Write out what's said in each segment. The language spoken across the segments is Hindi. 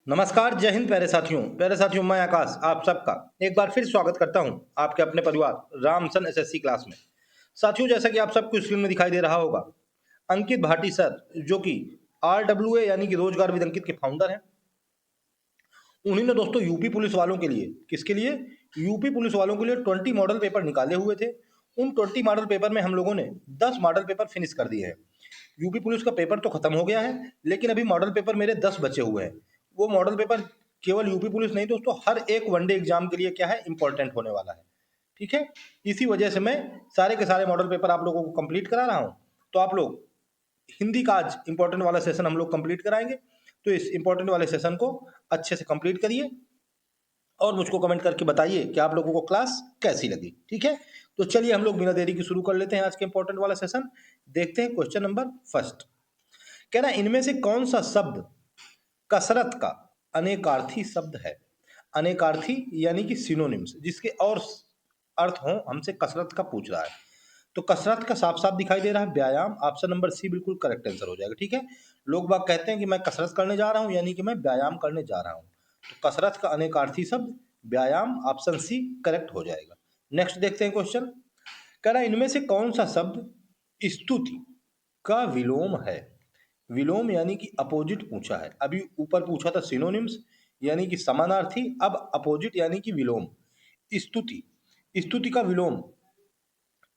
नमस्कार, जय हिंद प्यारे साथियों मैं आकाश आप सबका एक बार फिर स्वागत करता हूं आपके अपने परिवार रामसन एसएससी क्लास में। साथियों, जैसा कि आप सबको स्क्रीन में दिखाई दे रहा होगा, अंकित भाटी सर जो कि RWA यानी कि रोजगार विद अंकित के फाउंडर हैं, उन्हीं ने दोस्तों यूपी पुलिस वालों के लिए, किसके लिए, यूपी पुलिस वालों के लिए 20 मॉडल पेपर निकाले हुए थे। उन 20 मॉडल पेपर में हम लोगों ने 10 मॉडल पेपर फिनिश कर दिए हैं। यूपी पुलिस का पेपर तो खत्म हो गया है, लेकिन अभी मॉडल पेपर मेरे 10 बचे हुए हैं। वो मॉडल पेपर केवल यूपी पुलिस नहीं दोस्तों, हर एक वनडे एग्जाम के लिए क्या है, इंपॉर्टेंट होने वाला है। ठीक है, इसी वजह से मैं सारे के सारे मॉडल पेपर आप लोगों को कंप्लीट करा रहा हूं। तो आप लोग हिंदी का आज इंपॉर्टेंट वाला सेशन हम लोग कंप्लीट कराएंगे, तो इस इंपॉर्टेंट वाले सेशन को अच्छे से कंप्लीट करिए और मुझको कमेंट करके बताइए कि आप लोगों को क्लास कैसी लगी। ठीक है, तो चलिए हम लोग बिना देरी के शुरू कर लेते हैं आज के इंपॉर्टेंट वाला सेशन। देखते हैं क्वेश्चन नंबर फर्स्ट। कह रहा है इनमें से कौन सा शब्द कसरत का अनेकार्थी शब्द है। अनेकार्थी यानी कि सिनोनिम्स, जिसके और अर्थ हो, हमसे कसरत का पूछ रहा है। तो कसरत का साफ साफ दिखाई दे रहा है व्यायाम। ऑप्शन नंबर सी बिल्कुल करेक्ट आंसर हो जाएगा। ठीक है, लोग बाग कहते हैं कि मैं कसरत करने जा रहा हूं, यानी कि मैं व्यायाम करने जा रहा हूं। तो कसरत का अनेकार्थी शब्द व्यायाम, ऑप्शन सी करेक्ट हो जाएगा। नेक्स्ट देखते हैं क्वेश्चन। कह रहा है इनमें से कौन सा शब्द स्तुति का विलोम है। विलोम यानी कि अपोजिट पूछा है। अभी ऊपर पूछा था सिनोनिम्स यानी कि समानार्थी, अब अपोजिट यानी कि विलोम। स्तुति, स्तुति का विलोम,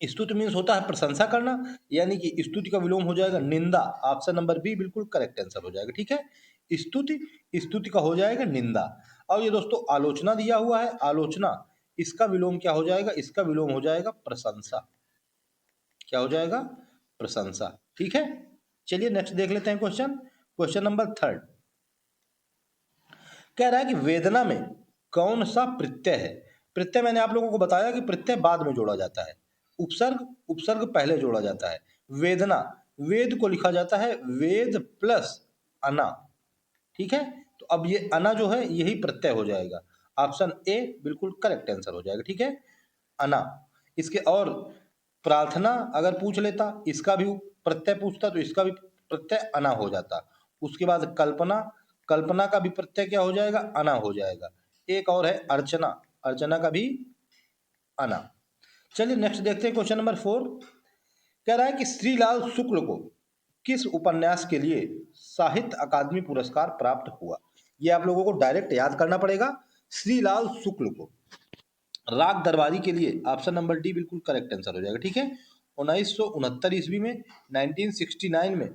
स्तुति मीन्स होता है प्रशंसा करना, यानी कि स्तुति का विलोम हो जाएगा निंदा। ऑप्शन नंबर बी बिल्कुल करेक्ट आंसर हो जाएगा। ठीक है, स्तुति, स्तुति का हो जाएगा निंदा। और ये दोस्तों आलोचना दिया हुआ है, आलोचना, इसका विलोम क्या हो जाएगा, इसका विलोम हो जाएगा प्रशंसा। क्या हो जाएगा, प्रशंसा। ठीक है, चलिए नेक्स्ट देख लेते हैं क्वेश्चन। क्वेश्चन नंबर थर्ड कह रहा है कि वेदना में कौन सा प्रत्यय है। प्रत्यय मैंने आप लोगों को बताया कि प्रत्यय बाद में जोड़ा जाता है, उपसर्ग उपसर्ग पहले जोड़ा जाता है। वेदना, वेद को लिखा जाता है वेद प्लस अना। ठीक है, तो अब ये अना जो है यही प्रत्यय हो जाएगा। ऑप्शन ए बिल्कुल करेक्ट आंसर हो जाएगा। ठीक है, अना। इसके और प्रार्थना अगर पूछ लेता, इसका भी प्रत्यय पूछता तो इसका भी प्रत्यय अना हो जाता। उसके बाद कल्पना, कल्पना का भी प्रत्यय क्या हो जाएगा, अना हो जाएगा। एक और है अर्चना, अर्चना का भी अना। चलिए नेक्स्ट देखते हैं क्वेश्चन नंबर 4। कह रहा है कि श्रीलाल शुक्ल को किस उपन्यास के लिए साहित्य अकादमी पुरस्कार प्राप्त हुआ। ये आप लोगों को डायरेक्ट याद करना पड़ेगा। श्रीलाल शुक्ल को राग दरबारी के लिए ऑप्शन नंबर डी बिल्कुल करेक्ट आंसर हो जाएगा। ठीक है, 1969 ईस्वी में, 1969 में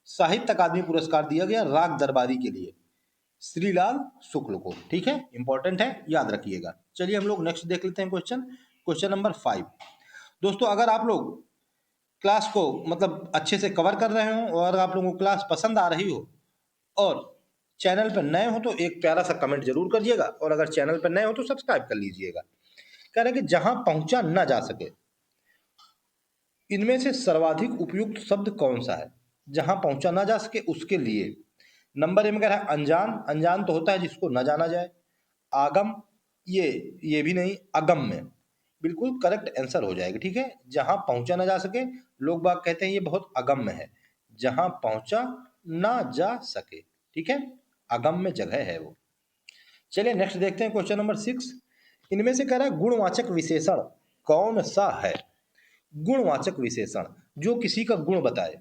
साहित्य अकादमी पुरस्कार दिया गया राग दरबारी के लिए श्रीलाल शुक्ल को। ठीक है, इंपॉर्टेंट है, याद रखिएगा। चलिए हम लोग नेक्स्ट देख लेते हैं क्वेश्चन। Question number 5। दोस्तों अगर आप लोग क्लास को मतलब अच्छे से कवर कर रहे हो और अगर आप लोगों को क्लास पसंद आ रही हो और चैनल पर नए हो तो एक प्यारा सा कमेंट जरूर करिएगा, और अगर चैनल पर नए हो तो सब्सक्राइब कर लीजिएगा। कह रहे हैं कि जहां पहुंचा ना जा सके, इनमें से सर्वाधिक उपयुक्त शब्द कौन सा है। जहां पहुंचा ना जा सके उसके लिए नंबर ए में कह रहा है अनजान, अनजान तो होता है जिसको न जाना जाए। आगम, ये भी नहीं, अगम में बिल्कुल करेक्ट आंसर हो जाएगा। ठीक है, जहां पहुंचा ना जा सके, लोग बाग कहते हैं ये बहुत अगम्य है, जहां पहुंचा ना जा सके। ठीक है, अगम्य जगह है वो। चलिए नेक्स्ट देखते हैं क्वेश्चन नंबर 6। इनमें से कह रहा है गुणवाचक विशेषण कौन सा है। गुणवाचक विशेषण जो किसी का गुण बताए।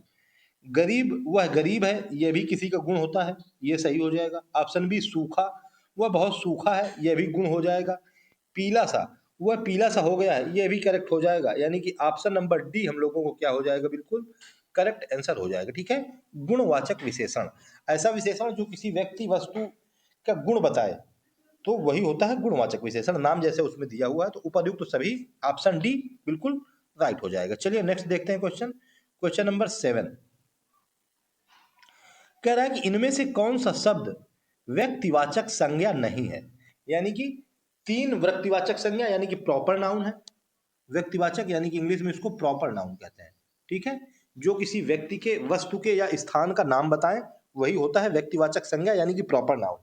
गरीब, वह गरीब है, यह भी किसी का गुण होता है, यह सही हो जाएगा। ऑप्शन बी सूखा, वह बहुत सूखा है, यह भी गुण हो जाएगा। पीला सा, वह पीला सा हो गया है, यह भी करेक्ट हो जाएगा। यानी कि ऑप्शन नंबर डी हम लोगों को क्या हो जाएगा, बिल्कुल करेक्ट आंसर हो जाएगा। ठीक है, गुणवाचक विशेषण, ऐसा विशेषण जो किसी व्यक्ति वस्तु का गुण बताए तो वही होता है गुणवाचक विशेषण। नाम जैसे उसमें दिया हुआ है, तो उपयुक्त तो सभी ऑप्शन डी बिल्कुल राइट हो जाएगा। चलिए नेक्स्ट देखते हैं क्वेश्चन। क्वेश्चन नंबर 7 कह रहा है कि इनमें से कौन सा शब्द व्यक्तिवाचक संज्ञा नहीं है। यानी कि 3 व्यक्तिवाचक संज्ञा यानी कि प्रॉपर नाउन है। व्यक्तिवाचक यानी कि इंग्लिश में इसको प्रॉपर नाउन कहते हैं। ठीक है, जो किसी व्यक्ति के, वस्तु के या स्थान का नाम बताएं वही होता है व्यक्तिवाचक संज्ञा यानी कि प्रॉपर नाउन।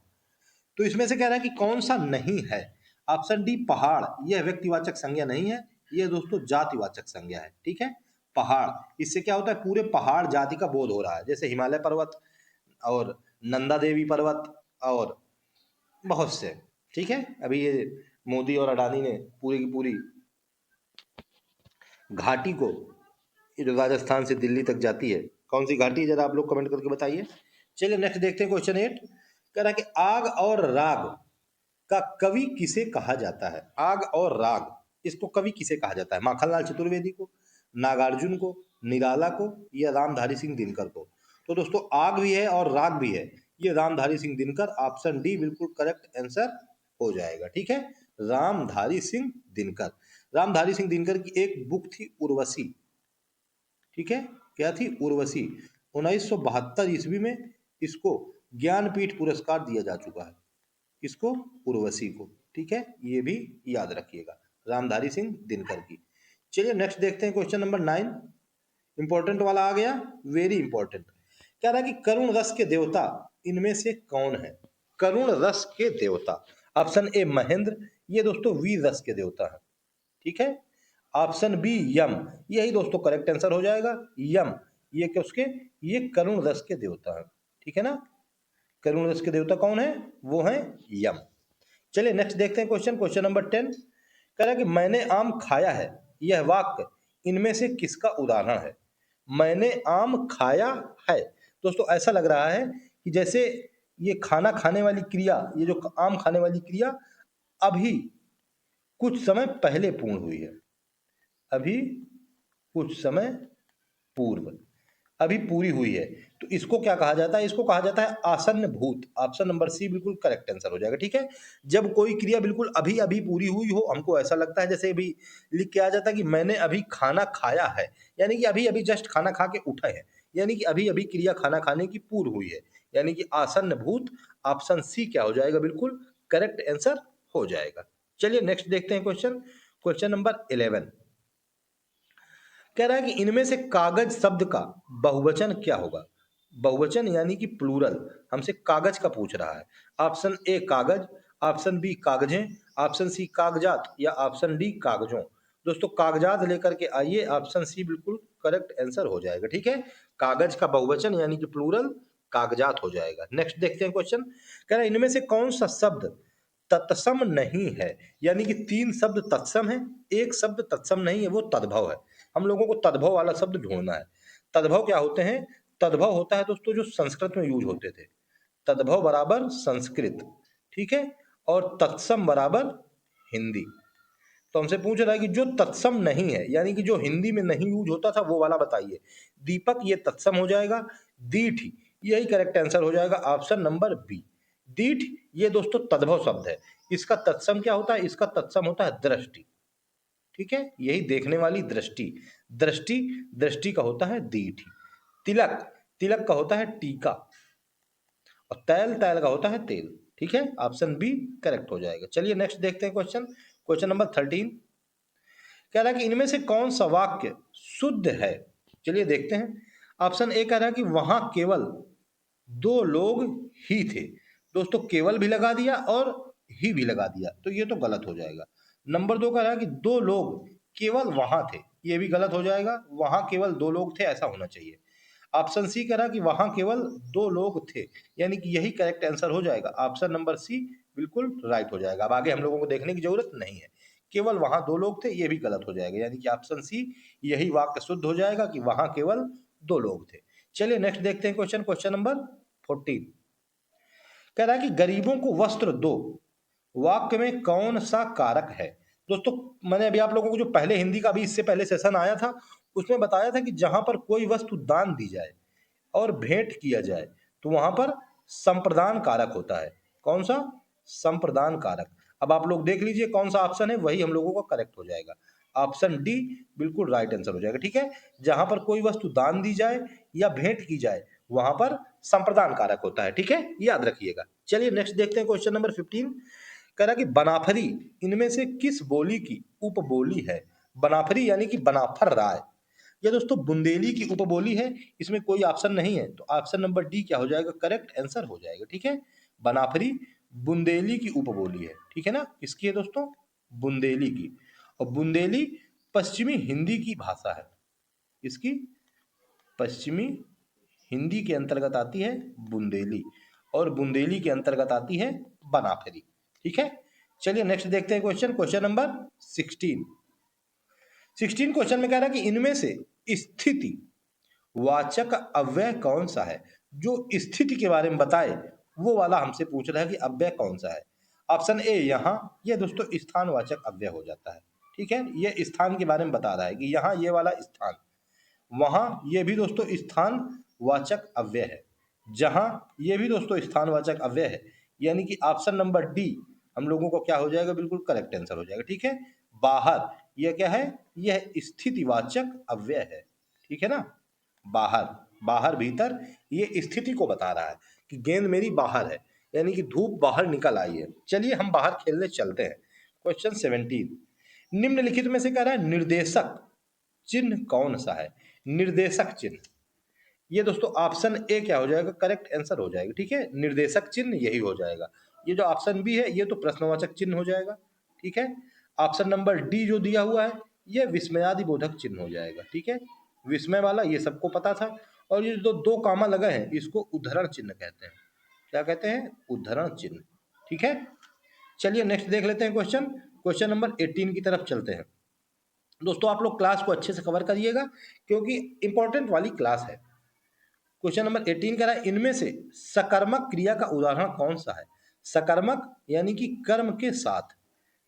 तो इसमें से कह रहा है कि कौन सा नहीं है। ऑप्शन डी पहाड़, यह व्यक्तिवाचक संज्ञा नहीं है, यह दोस्तों जातिवाचक संज्ञा है। ठीक है, पहाड़, इससे क्या होता है, पूरे पहाड़ जाति का बोध हो रहा है। जैसे हिमालय पर्वत और नंदा देवी पर्वत और बहुत से। ठीक है, अभी ये मोदी और अडानी ने पूरी की पूरी घाटी को, ये जो राजस्थान से दिल्ली तक जाती है, कौन सी घाटी है जरा आप लोग कमेंट करके बताइए। चलिए नेक्स्ट देखते हैं क्वेश्चन 8। कह रहा है कि आग और राग का कवि किसे कहा जाता है। आग और राग, इसको कवि किसे कहा जाता है। माखनलाल चतुर्वेदी को, नागार्जुन को, निराला को, या रामधारी सिंह दिनकर को। तो दोस्तों आग भी है और राग भी है, ये रामधारी सिंह दिनकर। ऑप्शन डी बिल्कुल करेक्ट आंसर हो जाएगा। ठीक है, रामधारी सिंह दिनकर। रामधारी सिंह दिनकर की एक बुक थी उर्वशी। ठीक है, क्या थी, उर्वशी। 1972 ईस्वी में इसको ज्ञानपीठ पुरस्कार दिया जा चुका है, इसको, उर्वशी को। ठीक है, ये भी याद रखिएगा, रामधारी सिंह दिनकर की। चलिए नेक्स्ट देखते हैं क्वेश्चन नंबर 9। इंपॉर्टेंट वाला आ गया, वेरी इंपॉर्टेंट। कह रहा है कि करुण रस के देवता इनमें से कौन है। करुण रस के देवता, ऑप्शन ए महेंद्र, ये दोस्तों वीर रस के देवता है। ठीक है, ऑप्शन बी यम, यही दोस्तों करेक्ट आंसर हो जाएगा, यम। ये क्या उसके, ये करुण रस के देवता है। ठीक है ना, करुण रस के देवता कौन है, वो है यम। चलिए नेक्स्ट देखते हैं क्वेश्चन, क्वेश्चन नंबर 10। कह रहा है कि मैंने आम खाया है, यह वाक्य इनमें से किसका उदाहरण है। मैंने आम खाया है, दोस्तों ऐसा लग रहा है कि जैसे ये खाना खाने वाली क्रिया, ये जो आम खाने वाली क्रिया अभी कुछ समय पहले पूर्ण हुई है। अभी कुछ समय पूर्व, अभी पूरी हुई है। तो इसको क्या कहा जाता है, इसको कहा जाता है आसन्न भूत। ऑप्शन नंबर सी बिल्कुल करेक्ट आंसर हो जाएगा। ठीक है, जब कोई क्रिया बिल्कुल अभी अभी पूरी हुई हो, हमको ऐसा लगता है जैसे अभी लिख के आ जाता है कि मैंने अभी खाना खाया है, यानी कि अभी अभी जस्ट खाना खा के उठा है, यानी कि अभी अभी क्रिया खाना खाने की पूर्व हुई है, यानी कि आसन्न भूत। ऑप्शन सी क्या हो जाएगा, बिल्कुल करेक्ट आंसर हो जाएगा। चलिए नेक्स्ट देखते हैं क्वेश्चन, क्वेश्चन नंबर 11। कह रहा है कि इनमें से कागज शब्द का बहुवचन क्या होगा। बहुवचन यानी कि प्लूरल, हमसे कागज का पूछ रहा है। ऑप्शन ए कागज, ऑप्शन बी कागजें, ऑप्शन सी कागजात, या ऑप्शन डी कागजों। दोस्तों कागजात लेकर के आइए, ऑप्शन सी बिल्कुल करेक्ट आंसर हो जाएगा। ठीक है, कागज का बहुवचन यानी कि प्लूरल कागजात हो जाएगा। नेक्स्ट देखते हैं क्वेश्चन। कह रहा है इनमें से कौन सा शब्द तत्सम नहीं है, यानी कि 3 शब्द तत्सम है, एक शब्द तत्सम नहीं है, वो तद्भव है। हम लोगों को तद्भव वाला शब्द ढूंढना है। तद्भव क्या होते हैं, तद्भव होता है दोस्तों जो संस्कृत में यूज होते थे। तद्भव बराबर संस्कृत, ठीक है, और तत्सम बराबर हिंदी। तो हमसे पूछ रहा है कि जो तत्सम नहीं है, यानी कि जो हिंदी में नहीं यूज होता था, वो वाला बताइए। दीपक ये तत्सम हो जाएगा, दीठ यही करेक्ट आंसर हो जाएगा, ऑप्शन नंबर बी। दीठ ये दोस्तों तद्भव शब्द है। इसका तत्सम क्या होता है, इसका तत्सम होता है दृष्टि। ठीक है, यही देखने वाली दृष्टि, दृष्टि, दृष्टि का होता है दीठ। तिलक, तिलक का होता है टीका, और तैल, तैल का होता है तेल। ठीक है, ऑप्शन बी करेक्ट हो जाएगा। चलिए नेक्स्ट देखते हैं क्वेश्चन, क्वेश्चन नंबर 13। कह रहा है कि इनमें से कौन सा वाक्य शुद्ध है। चलिए देखते हैं। ऑप्शन ए कह रहा है कि वहां केवल 2 लोग ही थे। दोस्तों केवल भी लगा दिया और ही भी लगा दिया, तो ये तो गलत हो जाएगा। नंबर 2 कह रहा है कि 2 लोग केवल वहां थे, ये भी गलत हो जाएगा। वहां केवल 2 लोग थे ऐसा होना चाहिए। ऑप्शन सी कह रहा है कि वहां केवल 2 लोग थे, यानी कि यही करेक्ट आंसर हो जाएगा। ऑप्शन नंबर सी बिल्कुल राइट हो जाएगा। अब आगे हम लोगों को देखने की जरूरत नहीं है। केवल वहां 2 लोग थे, ये भी गलत हो जाएगा, यानी कि ऑप्शन सी यही वाक्य शुद्ध हो जाएगा कि वहां केवल 2 लोग थे। चलिए नेक्स्ट देखते हैं क्वेश्चन, क्वेश्चन नंबर 14। कह रहा है कि गरीबों को वस्त्र दो वाक्य में कौन सा कारक है। दोस्तों मैंने अभी आप लोगों को जो पहले हिंदी का भी इससे पहले सेशन आया था, उसमें बताया था कि जहां पर कोई वस्तु दान दी जाए और भेंट किया जाए, तो वहां पर संप्रदान कारक होता है। कौन सा, संप्रदान कारक। अब आप लोग देख लीजिए कौन सा ऑप्शन है, वही हम लोगों का करेक्ट हो जाएगा। ऑप्शन डी बिल्कुल राइट आंसर हो जाएगा। ठीक है, जहां पर कोई वस्तु दान दी जाए या भेंट की जाए, वहां पर संप्रदान कारक होता है। ठीक है, याद रखिएगा। चलिए नेक्स्ट देखते हैं क्वेश्चन नंबर 15। कह रहा कि बनाफरी इनमें से किस बोली की उपबोली है। बनाफरी यानी कि बनाफर राय, ये दोस्तों बुंदेली की उपबोली है। इसमें कोई ऑप्शन नहीं है, तो ऑप्शन नंबर डी क्या हो जाएगा, करेक्ट आंसर हो जाएगा। ठीक है, बनाफरी बुंदेली की उपबोली है। ठीक है ना, किसकी है दोस्तों, बुंदेली की। और बुंदेली पश्चिमी हिंदी की भाषा है। इसकी पश्चिमी हिंदी के अंतर्गत आती है बुंदेली, और बुंदेली के अंतर्गत आती है बन आखिरी। ठीक है, चलिए नेक्स्ट देखते हैं क्वेश्चन, क्वेश्चन नंबर 16। 16 क्वेश्चन में कह रहा है कि इनमें से स्थिति वाचक अव्यय कौन सा है, जो स्थिति के बारे में बताए वो वाला हमसे पूछ रहा है कि अव्यय कौन सा है। ऑप्शन ए यहाँ, ये दोस्तों स्थानवाचक अव्यय हो जाता है। ठीक है, ये स्थान के बारे में बता रहा है कि यहाँ ये वाला स्थान, वहां ये भी दोस्तों स्थान वाचक अव्यय है, जहां ये भी दोस्तों स्थानवाचक अव्यय है, यानी कि ऑप्शन नंबर डी हम लोगों को क्या हो जाएगा, बिल्कुल करेक्ट आंसर हो जाएगा। ठीक है, बाहर यह क्या है, यह स्थितिवाचक अव्यय है। ठीक है ना, बाहर, बाहर भीतर, ये स्थिति को बता रहा है कि गेंद मेरी बाहर है, यानी कि धूप बाहर निकल आई है। चलिए हम बाहर खेलने चलते हैं। क्वेश्चन 17, निम्नलिखित में से कह रहा है निर्देशक चिन्ह कौन सा है। निर्देशक चिन्ह, ये दोस्तों ऑप्शन ए क्या हो जाएगा, करेक्ट आंसर हो जाएगा। ठीक है, निर्देशक चिन्ह यही हो जाएगा। ये जो ऑप्शन बी है ये तो प्रश्नवाचक चिन्ह हो जाएगा। ठीक है, ऑप्शन नंबर डी जो दिया हुआ है ये विस्मयादि बोधक चिन्ह हो जाएगा। ठीक है, विस्मय वाला ये सबको पता था, और ये जो दो कामा लगे हैं इसको उद्धरण चिन्ह कहते हैं। क्या कहते हैं, उद्धरण चिन्ह। ठीक है, चलिए नेक्स्ट देख लेते हैं क्वेश्चन, क्वेश्चन नंबर 18 की तरफ चलते हैं। दोस्तों आप लोग क्लास को अच्छे से कवर करिएगा क्योंकि इंपॉर्टेंट वाली क्लास है। क्वेश्चन नंबर 18 कह रहा है इनमें से सकर्मक क्रिया का उदाहरण कौन सा है। सकर्मक यानी कि कर्म के साथ,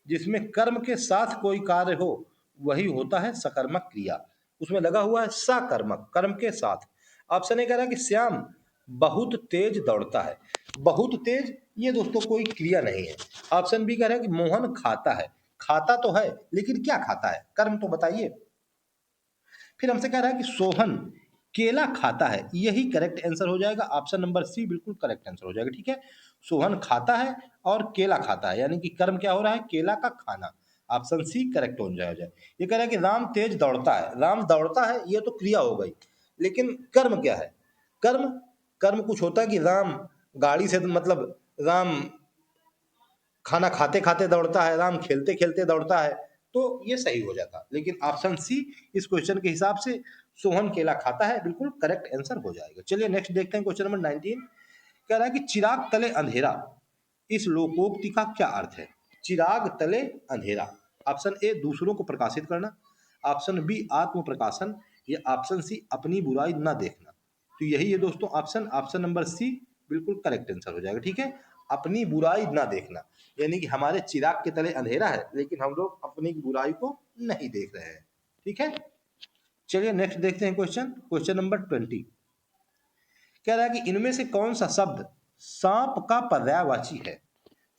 जिसमें कर्म के साथ कोई कार्य हो वही होता है सकर्मक क्रिया। उसमें लगा हुआ है सकर्मक, कर्म के साथ। ऑप्शन ए कह रहा है कि श्याम बहुत तेज दौड़ता है। बहुत तेज ये दोस्तों कोई क्रिया नहीं है। ऑप्शन बी कह रहा है कि मोहन खाता है। खाता तो है लेकिन क्या खाता है, कर्म तो बताइए। फिर हमसे कह रहा है कि सोहन केला खाता है, यही करेक्ट आंसर हो जाएगा। ऑप्शन नंबर सी बिल्कुल करेक्ट आंसर हो जाएगा। ठीक है, सोहन खाता है और केला खाता है, यानी कि कर्म क्या हो रहा है, केला का खाना। ऑप्शन सी करेक्ट हो जाएगा। ये कह रहा है कि राम तेज दौड़ता है। राम दौड़ता है ये तो क्रिया हो गई, लेकिन कर्म क्या है, कर्म, कर्म कुछ होता है कि राम गाड़ी से, मतलब राम खाना खाते खाते दौड़ता है, राम खेलते खेलते दौड़ता है, तो ये सही हो जाता। लेकिन ऑप्शन सी इस क्वेश्चन के हिसाब से सोहन केला खाता है, बिल्कुल करेक्ट आंसर हो जाएगा। चलिए नेक्स्ट देखते हैं क्वेश्चन नंबर 19। कह रहा है कि चिराग तले अंधेरा, इस लोकोक्ति का क्या अर्थ है। चिराग तले अंधेरा, ऑप्शन ए दूसरों को प्रकाशित करना, ऑप्शन बी आत्म प्रकाशन, या ऑप्शन सी अपनी बुराई न देखना। तो यही है दोस्तों ऑप्शन, ऑप्शन नंबर सी बिल्कुल करेक्ट आंसर हो जाएगा। ठीक है, अपनी बुराई ना देखना, यानी कि हमारे चिराग के तले अंधेरा है लेकिन हम लोग अपनी बुराई को नहीं देख रहे हैं। ठीक है, चलिए नेक्स्ट देखते हैं क्वेश्चन, क्वेश्चन नंबर 20। कह रहा है कि इनमें से कौन सा शब्द सांप का पर्यायवाची है।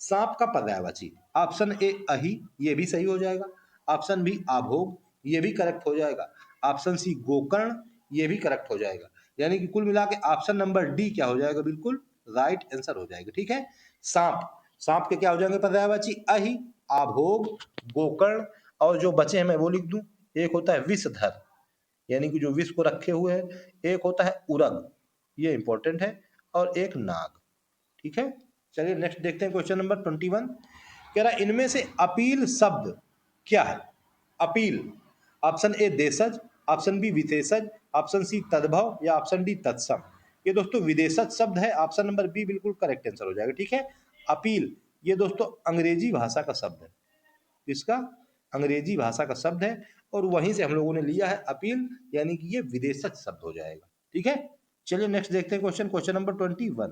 सांप का पर्यायवाची, ऑप्शन ए अहि, ये भी सही हो जाएगा। ऑप्शन बी आभोग, ये भी करेक्ट हो जाएगा। ऑप्शन सी गोकर्ण, ये भी करेक्ट हो जाएगा। यानी कि कुल मिला के ऑप्शन नंबर डी क्या हो जाएगा, बिल्कुल राइट आंसर हो जाएगा। ठीक है, सांप, सांप के क्या हो जाएंगे पर्यायवाची, अहि, आभोग, गोकर्ण, और जो बचे हैं मैं वो लिख दूं। एक होता है विषधर, यानी कि जो विष को रखे हुए है, एक होता है उरग, ये इंपॉर्टेंट है, और एक नाग। ठीक है, चलिए नेक्स्ट देखते हैं क्वेश्चन नंबर 21। कह रहा है इनमें से अपील शब्द क्या है। अपील, ऑप्शन ए देशज, ऑप्शन बी विशेषज, ऑप्शन सी तद्भव, या ऑप्शन डी तत्सम। ये दोस्तों विदेशज शब्द है, ऑप्शन नंबर बी बिल्कुल करेक्ट आंसर हो जाएगा। ठीक है, अपील ये दोस्तों अंग्रेजी भाषा का शब्द है, इसका अंग्रेजी भाषा का शब्द है, और वहीं से हम लोगों ने लिया है अपील, यानी कि ये विदेशज शब्द हो जाएगा। ठीक है, चलिए नेक्स्ट देखते हैं क्वेश्चन, क्वेश्चन नंबर 21।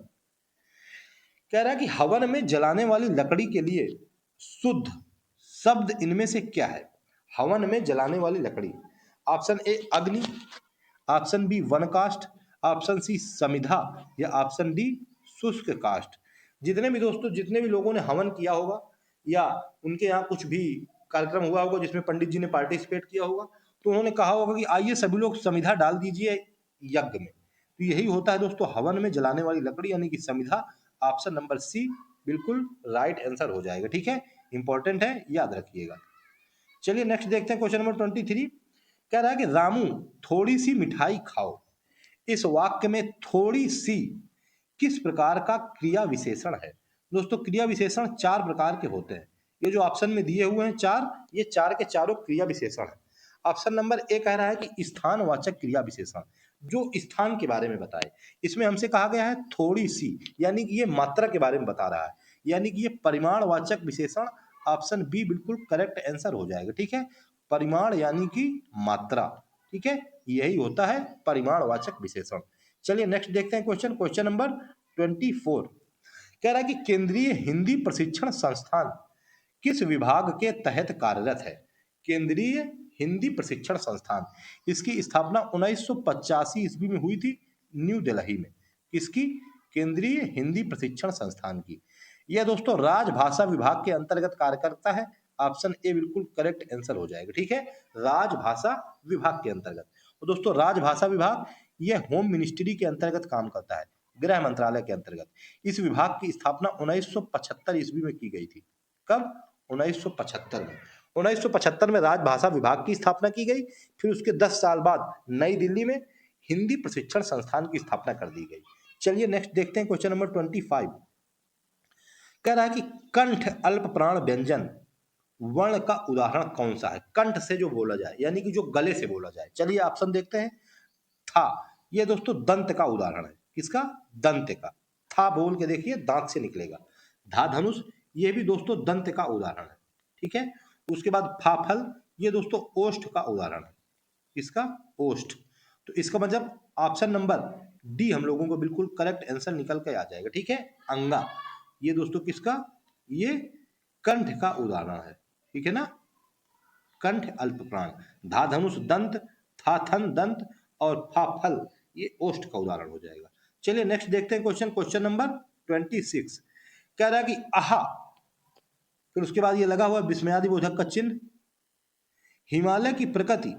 कह रहा है कि हवन में जलाने वाली लकड़ी के लिए शुद्ध शब्द इनमें से क्या है। हवन में जलाने वाली लकड़ी, ऑप्शन ए अग्नि, ऑप्शन बी वन काष्ठ, ऑप्शन सी समिधा, या ऑप्शन डी शुष्क काष्ठ। जितने भी दोस्तों, जितने भी लोगों ने हवन किया होगा या उनके यहाँ कुछ भी कार्यक्रम हुआ होगा जिसमें पंडित जी ने पार्टिसिपेट किया होगा, तो उन्होंने कहा होगा कि आइए सभी लोग समिधा डाल दीजिए यज्ञ में। तो यही होता है दोस्तों हवन में जलाने वाली लकड़ी, यानी कि समिधा। ऑप्शन नंबर सी बिल्कुल राइट आंसर हो जाएगा। ठीक है, इंपॉर्टेंट है, याद रखिएगा। चलिए नेक्स्ट देखते हैं क्वेश्चन नंबर 23। कह रहा है कि रामू थोड़ी सी मिठाई खाओ, इस वाक्य में थोड़ी सी किस प्रकार का क्रिया विशेषण है। दोस्तों क्रिया विशेषण चार प्रकार के होते हैं, ये जो ऑप्शन में दिए हुए हैं चार, ये चार के चारों क्रिया विशेषण है। ऑप्शन नंबर ए कह रहा है कि स्थानवाचक क्रिया विशेषण, जो स्थान के बारे में बताए। इसमें हमसे कहा गया है थोड़ी सी, यानी कि ये मात्रा के बारे में बता रहा है यानी कि ये परिमाणवाचक विशेषण, ऑप्शन बी बिल्कुल करेक्ट आंसर हो जाएगा। ठीक है, परिमाण यानी कि मात्रा। ठीक है, यही होता है परिमाणवाचक विशेषण। चलिए नेक्स्ट देखते हैं क्वेश्चन, क्वेश्चन नंबर 24। कह रहा है कि केंद्रीय हिंदी प्रशिक्षण संस्थान किस विभाग के तहत कार्यरत है? केंद्रीय हिंदी प्रशिक्षण संस्थान, इसकी स्थापना 1985 ईस्वी में हुई थी न्यू दिल्ली में। किसकी? केंद्रीय हिंदी प्रशिक्षण संस्थान की। यह दोस्तों राजभाषा विभाग के अंतर्गत कार्य करता है। ऑप्शन ए बिल्कुल करेक्ट आंसर हो जाएगा। ठीक है, राजभाषा विभाग के अंतर्गत। तो दोस्तों राजभाषा विभाग यह होम मिनिस्ट्री के अंतर्गत काम करता है, गृह मंत्रालय के अंतर्गत। इस विभाग की स्थापना 1975 ईस्वी में की गई थी। कब? 1975 में। 1975 में राजभाषा विभाग की स्थापना की गई। फिर उसके 10 साल बाद नई दिल्ली में हिंदी प्रशिक्षण संस्थान की स्थापना कर दी गई। चलिए नेक्स्ट देखते हैं क्वेश्चन नंबर 25। कह रहा है कि कंठ अल्प प्राण व्यंजन वर्ण का उदाहरण कौन सा है? कंठ से जो बोला जाए, यानी कि जो गले से बोला जाए। चलिए ऑप्शन देखते हैं। था, ये दोस्तों दंत का उदाहरण है। किसका? दंत का। था बोल के देखिए, दांत से निकलेगा। धा धनुष, ये भी दोस्तों दंत का उदाहरण है। ठीक है, उसके बाद फाफल, ये दोस्तों ओष्ठ का उदाहरण है। इसका? ओष्ठ। तो इसका मतलब ऑप्शन नंबर डी हम लोगों को बिल्कुल करेक्ट आंसर निकल के आ जाएगा। ठीक है, अंगा, ये दोस्तों किसका? ये कंठ का उदाहरण है। ठीक है ना, कंठ अल्प प्राण। धा धनुष दंत, था थन दंत, और फा फल ये ओष्ठ का उदाहरण हो जाएगा। चलिए नेक्स्ट देखते हैं क्वेश्चन, क्वेश्चन नंबर 26। कह रहा है कि आहा, फिर उसके बाद ये लगा हुआ विस्मयादिबोधक का चिन्ह। हिमालय की प्रकृति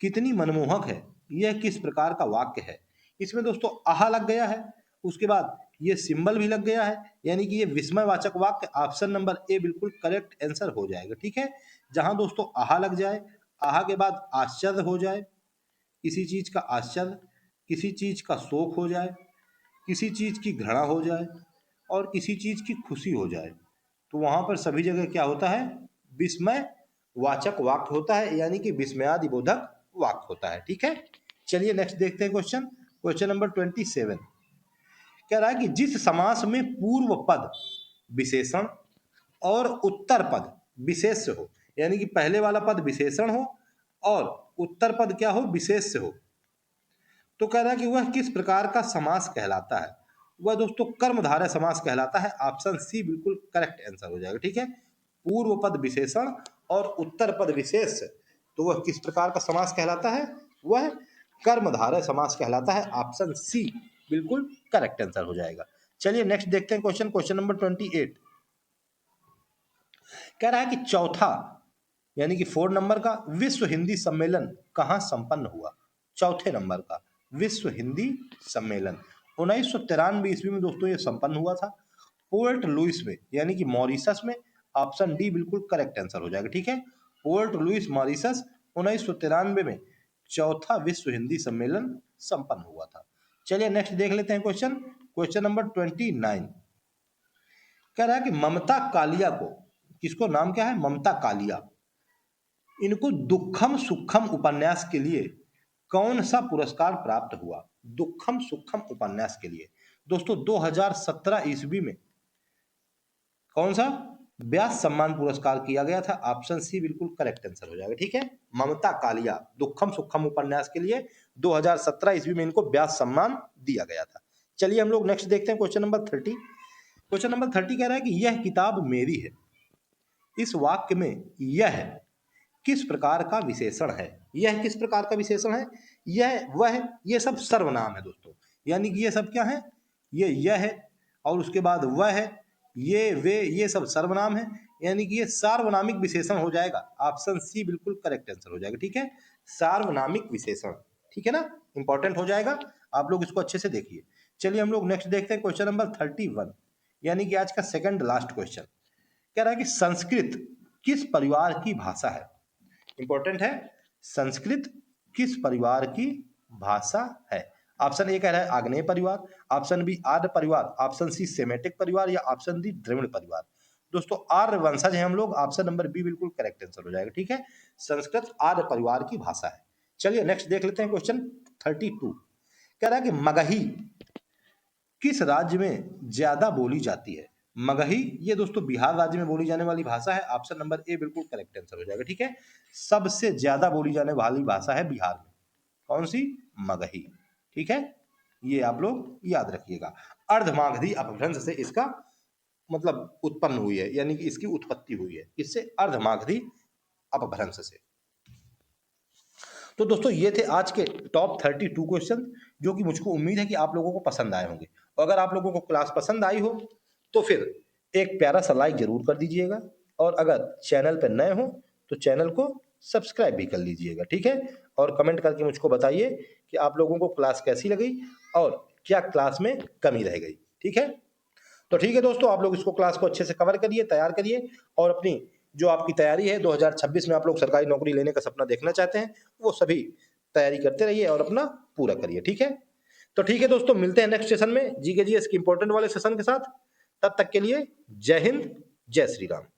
कितनी मनमोहक है, यह किस प्रकार का वाक्य है? इसमें दोस्तों आहा लग गया है, उसके बाद ये सिंबल भी लग गया है, यानी कि ये विस्मयवाचक वाक्य। ऑप्शन नंबर ए बिल्कुल करेक्ट आंसर हो जाएगा। ठीक है, जहां दोस्तों आहा लग जाए, आहा के बाद आश्चर्य हो जाए, किसी चीज का आश्चर्य, किसी चीज का शोक हो जाए, किसी चीज की घृणा हो जाए, और किसी चीज की खुशी हो जाए, तो वहां पर सभी जगह क्या होता है? विस्मय वाचक वाक्य होता है, यानी कि विस्मयादिबोधक वाक्य होता है। ठीक है, चलिए नेक्स्ट देखते हैं क्वेश्चन, क्वेश्चन नंबर 27। कह रहा है कि जिस समास में पूर्व पद विशेषण और उत्तर पद विशेष्य हो, यानी कि पहले वाला पद विशेषण हो और उत्तर पद क्या हो? विशेष्य हो, तो कह रहा है कि वह किस प्रकार का समास कहलाता है? वह दोस्तों कर्मधारय समास कहलाता है। ऑप्शन सी बिल्कुल करेक्ट आंसर हो जाएगा। ठीक है, पूर्व पद विशेषण और उत्तर पद विशेष, तो वह किस प्रकार का समास कहलाता है? वह कर्मधारय समास कहलाता है। ऑप्शन सी बिल्कुल करेक्ट आंसर हो जाएगा। चलिए नेक्स्ट देखते हैं क्वेश्चन, क्वेश्चन नंबर 28। कह रहा है कि चौथा यानी कि 4 नंबर का विश्व हिंदी सम्मेलन कहाँ संपन्न हुआ? चौथे नंबर का विश्व हिंदी सम्मेलन 1993 ईस्वी में दोस्तों ये संपन्न हुआ था, पोर्ट लुइस में, यानी कि मॉरिशस में। ऑप्शन डी बिल्कुल करेक्ट आंसर हो जाएगा। ठीक है, पोर्ट लुइस मॉरिशस 1993 में चौथा विश्व हिंदी सम्मेलन संपन्न हुआ था। चलिए नेक्स्ट देख लेते हैं क्वेश्चन, क्वेश्चन नंबर 29। कह रहा है कि ममता कालिया को, किसको नाम क्या है? ममता कालिया, इनको दुखम सुखम उपन्यास के लिए कौन सा पुरस्कार प्राप्त हुआ? दुखम सुखम उपन्यास के लिए दोस्तों 2017 ईस्वी में कौन सा? व्यास सम्मान पुरस्कार किया गया था। ऑप्शन सी बिल्कुल करेक्ट आंसर हो जाएगा। ठीक है, ममता कालिया दुखम सुखम उपन्यास के लिए 2017 ईस्वी में इनको व्यास सम्मान दिया गया था। चलिए हम लोग नेक्स्ट देखते हैं क्वेश्चन नंबर 30। क्वेश्चन नंबर 30 कह रहा है कि यह किताब मेरी है, इस वाक्य में यह किस प्रकार का विशेषण है? यह किस प्रकार का विशेषण है? यह वह, ये सब सर्वनाम है दोस्तों, यानी कि ये सब क्या है? ये यह है, और उसके बाद वह है, ये वे, ये सब सर्वनाम है, यानी कि ये सार्वनामिक विशेषण हो जाएगा। ऑप्शन सी बिल्कुल करेक्ट आंसर हो जाएगा। ठीक है, सार्वनामिक विशेषण। ठीक है ना, इंपॉर्टेंट हो जाएगा, आप लोग इसको अच्छे से देखिए। चलिए हम लोग नेक्स्ट देखते हैं क्वेश्चन नंबर 31, यानी कि आज का सेकंड लास्ट क्वेश्चन। कह रहा है कि संस्कृत किस परिवार की भाषा है? इंपॉर्टेंट है, संस्कृत किस परिवार की भाषा है? ऑप्शन ए कह रहा है आग्नेय परिवार, ऑप्शन बी आर्य परिवार, ऑप्शन सी सेमेटिक परिवार, या ऑप्शन डी द्रविड़ परिवार। दोस्तों आर्य वंशज हैं हम लोग, ऑप्शन नंबर बी बिल्कुल करेक्ट आंसर हो जाएगा। ठीक है, संस्कृत आर्य परिवार की भाषा है। चलिए नेक्स्ट देख लेते हैं क्वेश्चन 32। कह रहा है कि मगही किस राज्य में ज्यादा बोली जाती है? मगही, ये दोस्तों बिहार राज्य में बोली जाने वाली भाषा है। ऑप्शन नंबर ए बिल्कुल करेक्ट आंसर हो जाएगा। ठीक है, सबसे ज्यादा बोली जाने वाली भाषा है बिहार में, कौन सी? मगही। ठीक है, ये आप लोग याद रखिएगा। अर्धमागधी अपभ्रंश से इसका मतलब उत्पन्न हुई है, यानी कि इसकी उत्पत्ति हुई है, इससे अर्धमागधी अपभ्रंश से। तो दोस्तों ये थे आज के टॉप 32 क्वेश्चन, जो कि मुझको उम्मीद है कि आप लोगों को पसंद आए होंगे। और अगर आप लोगों को क्लास पसंद आई हो तो फिर एक प्यारा सा लाइक जरूर कर दीजिएगा, और अगर चैनल पर नए हो तो चैनल को सब्सक्राइब भी कर लीजिएगा। ठीक है, और कमेंट करके मुझको बताइए कि आप लोगों को क्लास कैसी लगी और क्या क्लास में कमी रह गई। ठीक है, तो ठीक है दोस्तों, आप लोग इसको क्लास को अच्छे से कवर करिए, तैयार करिए, और अपनी जो आपकी तैयारी है 2026 में आप लोग सरकारी नौकरी लेने का सपना देखना चाहते हैं, वो सभी तैयारी करते रहिए और अपना पूरा करिए। ठीक है, तो ठीक है दोस्तों, मिलते हैं नेक्स्ट सेशन में जीके जीएस के इंपॉर्टेंट वाले सेशन के साथ। तब तक के लिए जय हिंद, जय श्री राम।